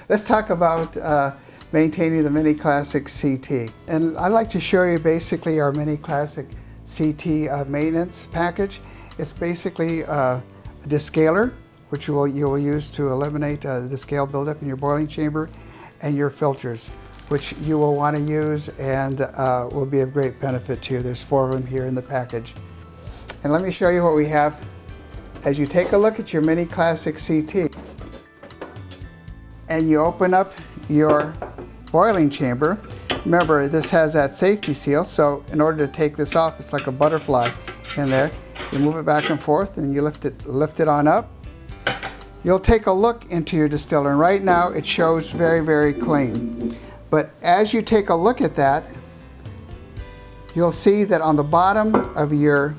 Let's talk about maintaining the Mini Classic CT. And I'd like to show you basically our Mini Classic CT maintenance package. It's basically a descaler, which you will use to eliminate the scale buildup in your boiling chamber, and your filters, which you will want to use and will be of great benefit to you. There's 4 of them here in the package. And let me show you what we have. As you take a look at your Mini Classic CT and you open up your boiling chamber, remember this has that safety seal, so in order to take this off, it's like a butterfly in there. You move it back and forth and you lift it on up. You'll take a look into your distiller, and right now it shows very, very clean. But as you take a look at that, you'll see that on the bottom of your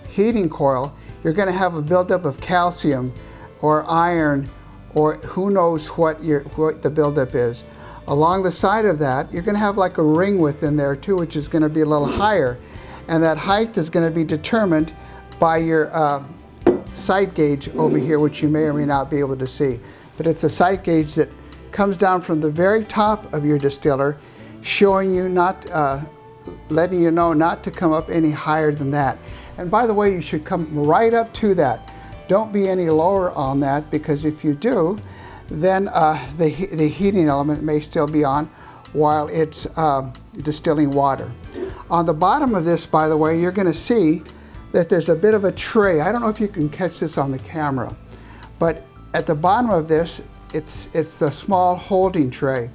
heating coil, you're going to have a buildup of calcium or iron, or who knows what the buildup is. Along the side of that, you're going to have like a ring within there too, which is going to be a little higher. And that height is going to be determined by your sight gauge over here, which you may or may not be able to see. But it's a sight gauge that comes down from the very top of your distiller, showing you letting you know not to come up any higher than that. And by the way, you should come right up to that. Don't be any lower on that, because if you do, then the heating element may still be on while it's distilling water. On the bottom of this, by the way, you're going to see that there's a bit of a tray. I don't know if you can catch this on the camera, but at the bottom of this, it's the small holding tray.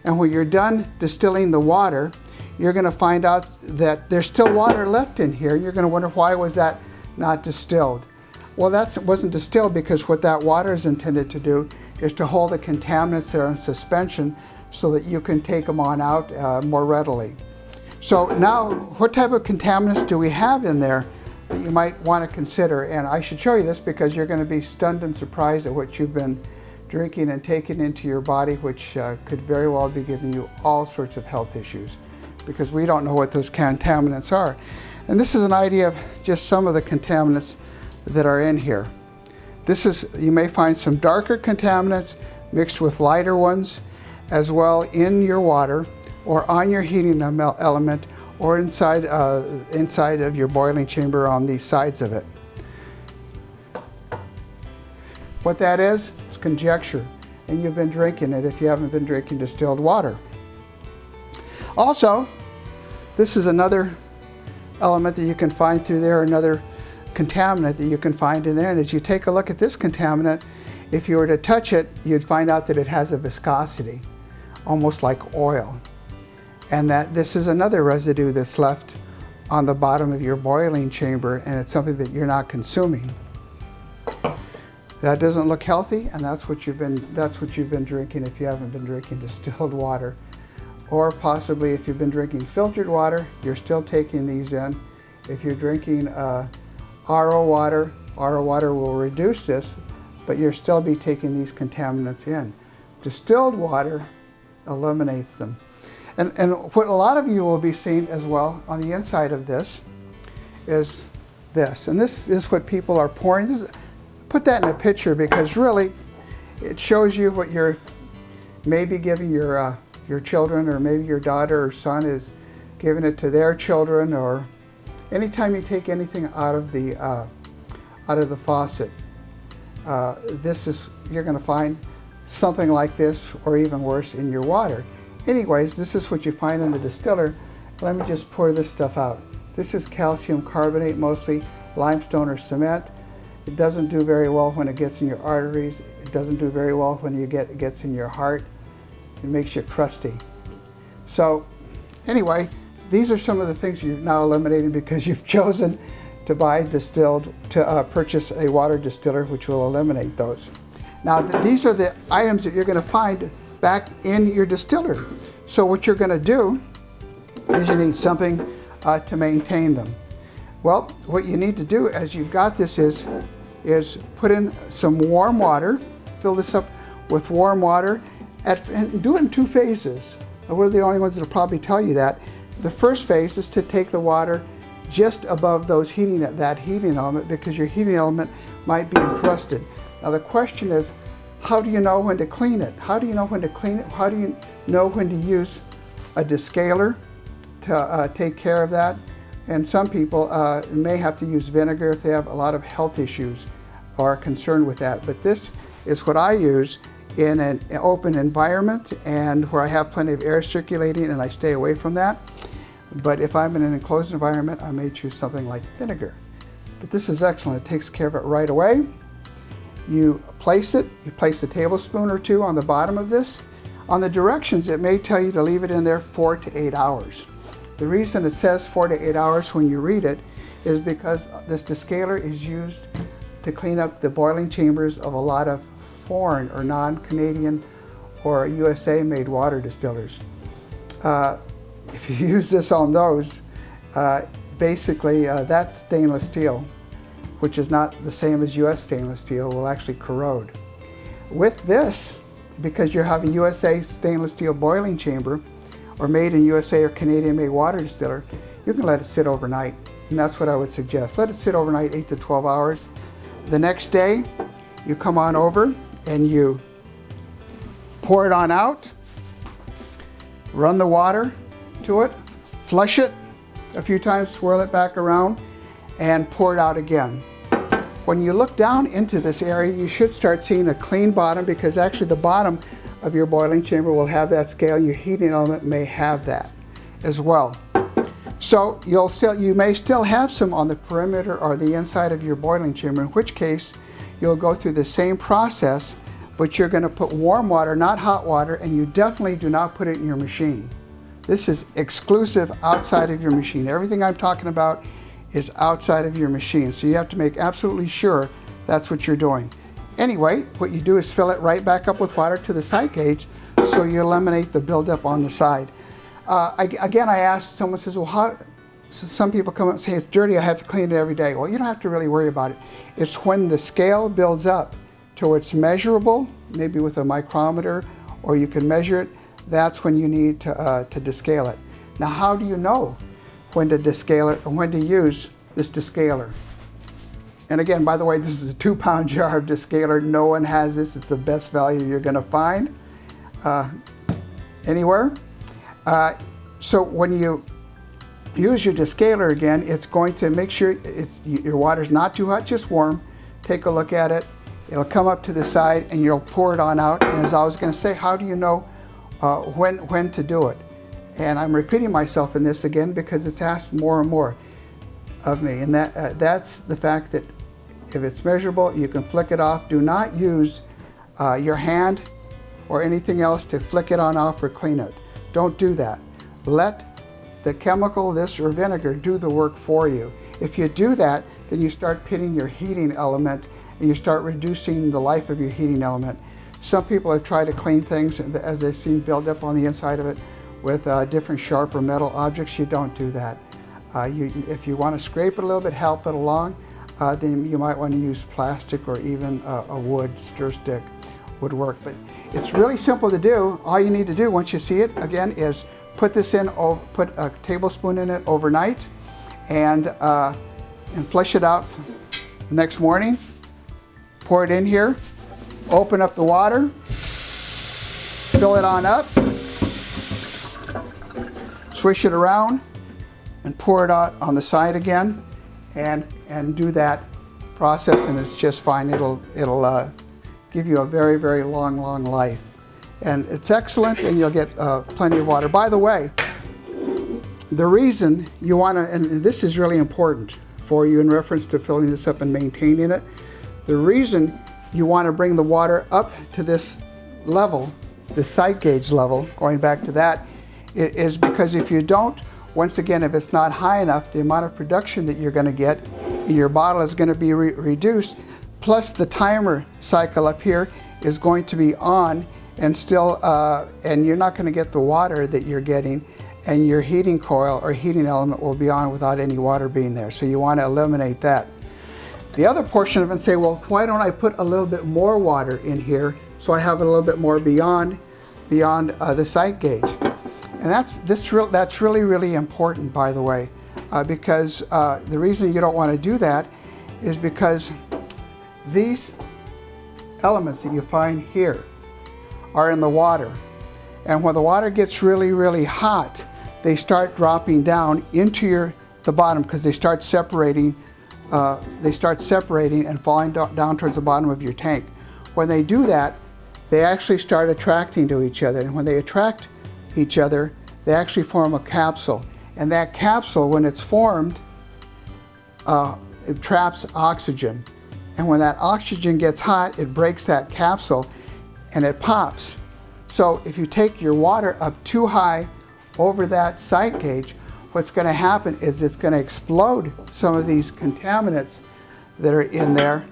And when you're done distilling the water, you're going to find out that there's still water left in here. You're going to wonder, why was that not distilled? Well, that wasn't distilled because what that water is intended to do is to hold the contaminants that are in suspension so that you can take them on out more readily. So now, what type of contaminants do we have in there that you might want to consider? And I should show you this because you're going to be stunned and surprised at what you've been drinking and taking into your body, which could very well be giving you all sorts of health issues, because we don't know what those contaminants are. And this is an idea of just some of the contaminants that are in here. You may find some darker contaminants mixed with lighter ones as well in your water, or on your heating element, or inside of your boiling chamber on the sides of it. What that is conjecture, and you've been drinking it if you haven't been drinking distilled water. Also, this is another element that you can find through there, another contaminant that you can find in there. And as you take a look at this contaminant, if you were to touch it, you'd find out that it has a viscosity, almost like oil. And that this is another residue that's left on the bottom of your boiling chamber, and it's something that you're not consuming. That doesn't look healthy, and that's what you've been drinking if you haven't been drinking distilled water. Or possibly if you've been drinking filtered water, you're still taking these in. If you're drinking RO water will reduce this, but you'll still be taking these contaminants in. Distilled water eliminates them. And what a lot of you will be seeing as well on the inside of this is this. And this is what people are pouring. Put that in a picture, because really it shows you what you're maybe giving your children, or maybe your daughter or son is giving it to their children, or anytime you take anything out of the faucet. You're going to find something like this, or even worse, in your water. Anyways, this is what you find in the distiller. Let me just pour this stuff out. This is calcium carbonate, mostly limestone or cement. It doesn't do very well when it gets in your arteries. It doesn't do very well when it gets in your heart. It makes you crusty. So anyway, these are some of the things you're now eliminating because you've chosen to purchase a water distiller, which will eliminate those. Now, these are the items that you're going to find back in your distiller. So what you're going to do is you need something to maintain them. Well, what you need to do as you've got this is put in some warm water, fill this up with warm water, and do it in 2 phases. We're the only ones that will probably tell you that. The first phase is to take the water just above that heating element, because your heating element might be encrusted. Now the question is, how do you know when to clean it? How do you know when to clean it? How do you know when to use a descaler to take care of that? And some people may have to use vinegar if they have a lot of health issues or are concerned with that. But this is what I use in an open environment and where I have plenty of air circulating, and I stay away from that. But if I'm in an enclosed environment, I may choose something like vinegar. But this is excellent. It takes care of it right away. You place a tablespoon or two on the bottom of this. On the directions, it may tell you to leave it in there 4 to 8 hours. The reason it says 4 to 8 hours when you read it is because this descaler is used to clean up the boiling chambers of a lot of foreign or non-Canadian or USA-made water distillers. If you use this on those, basically that's stainless steel, which is not the same as US stainless steel, will actually corrode. With this, because you have a USA stainless steel boiling chamber, or made in USA or Canadian made water distiller, you can let it sit overnight. And that's what I would suggest. Let it sit overnight, 8 to 12 hours. The next day, you come on over and you pour it on out, run the water to it, flush it a few times, swirl it back around, and pour it out again. When you look down into this area, you should start seeing a clean bottom, because actually the bottom of your boiling chamber will have that scale. Your heating element may have that as well. So you may still have some on the perimeter or the inside of your boiling chamber, in which case you'll go through the same process, but you're going to put warm water, not hot water, and you definitely do not put it in your machine. This is exclusive outside of your machine. Everything I'm talking about is outside of your machine, so you have to make absolutely sure that's what you're doing. Anyway, what you do is fill it right back up with water to the side gauge, so you eliminate the buildup on the side. Again, I asked, someone says, well, so some people come up and say, it's dirty, I have to clean it every day. Well, you don't have to really worry about it. It's when the scale builds up to where it's measurable, maybe with a micrometer, or you can measure it, that's when you need to descale it. Now, how do you know when to descale it and when to use this descaler? And again, by the way, this is a 2-pound jar of descaler. No one has this. It's the best value you're going to find anywhere. So when you use your descaler again, it's going to make sure your water's not too hot, just warm. Take a look at it. It'll come up to the side and you'll pour it on out. And as I was going to say, how do you know when to do it? And I'm repeating myself in this again because it's asked more and more of me. And that's the fact that if it's measurable, you can flick it off. Do not use your hand or anything else to flick it on off or clean it. Don't do that. Let the chemical, this or vinegar, do the work for you. If you do that, then you start pitting your heating element and you start reducing the life of your heating element. Some people have tried to clean things as they've seen build up on the inside of it with different sharp or metal objects. You don't do that. If you want to scrape it a little bit, help it along, then you might want to use plastic or even a wood stir stick would work. But it's really simple to do. All you need to do once you see it, again, is put this in, put a tablespoon in it overnight and flush it out the next morning. Pour it in here, open up the water, fill it on up, swish it around, and pour it out on the side again, and do that process, and it's just fine. It'll give you a very, very long life. And it's excellent, and you'll get plenty of water. By the way, the reason you want to, and this is really important for you in reference to filling this up and maintaining it, the reason you want to bring the water up to this level, this sight gauge level, going back to that, is because if you don't, once again, if it's not high enough, the amount of production that you're going to get in your bottle is going to be reduced, plus the timer cycle up here is going to be on, and still, and you're not going to get the water that you're getting, and your heating coil or heating element will be on without any water being there. So you want to eliminate that. The other portion of it, and say, well, why don't I put a little bit more water in here so I have a little bit more beyond the sight gauge? And that's really, really important, by the way, because the reason you don't want to do that is because these elements that you find here are in the water. And when the water gets really, really hot, they start dropping down into the bottom because they start separating and falling down towards the bottom of your tank. When they do that, they actually start attracting to each other. And when they attract each other, they actually form a capsule. And that capsule, when it's formed, it traps oxygen. And when that oxygen gets hot, it breaks that capsule and it pops. So if you take your water up too high over that sight gauge, what's going to happen is it's going to explode some of these contaminants that are in there,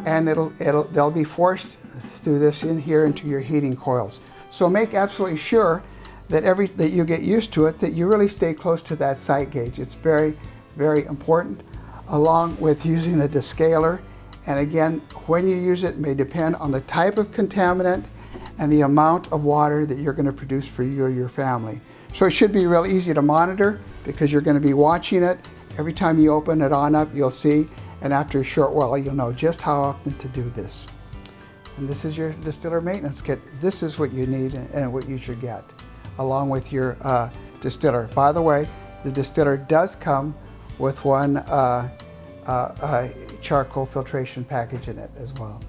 and they'll be forced through this in here into your heating coils. So make absolutely sure that that you get used to it, that you really stay close to that sight gauge. It's very, very important, along with using a descaler. And again, when you use it may depend on the type of contaminant and the amount of water that you're going to produce for you or your family. So it should be real easy to monitor because you're going to be watching it. Every time you open it on up, you'll see, and after a short while, you'll know just how often to do this. And this is your distiller maintenance kit. This is what you need and what you should get, along with your distiller. By the way, the distiller does come with one charcoal filtration package in it as well.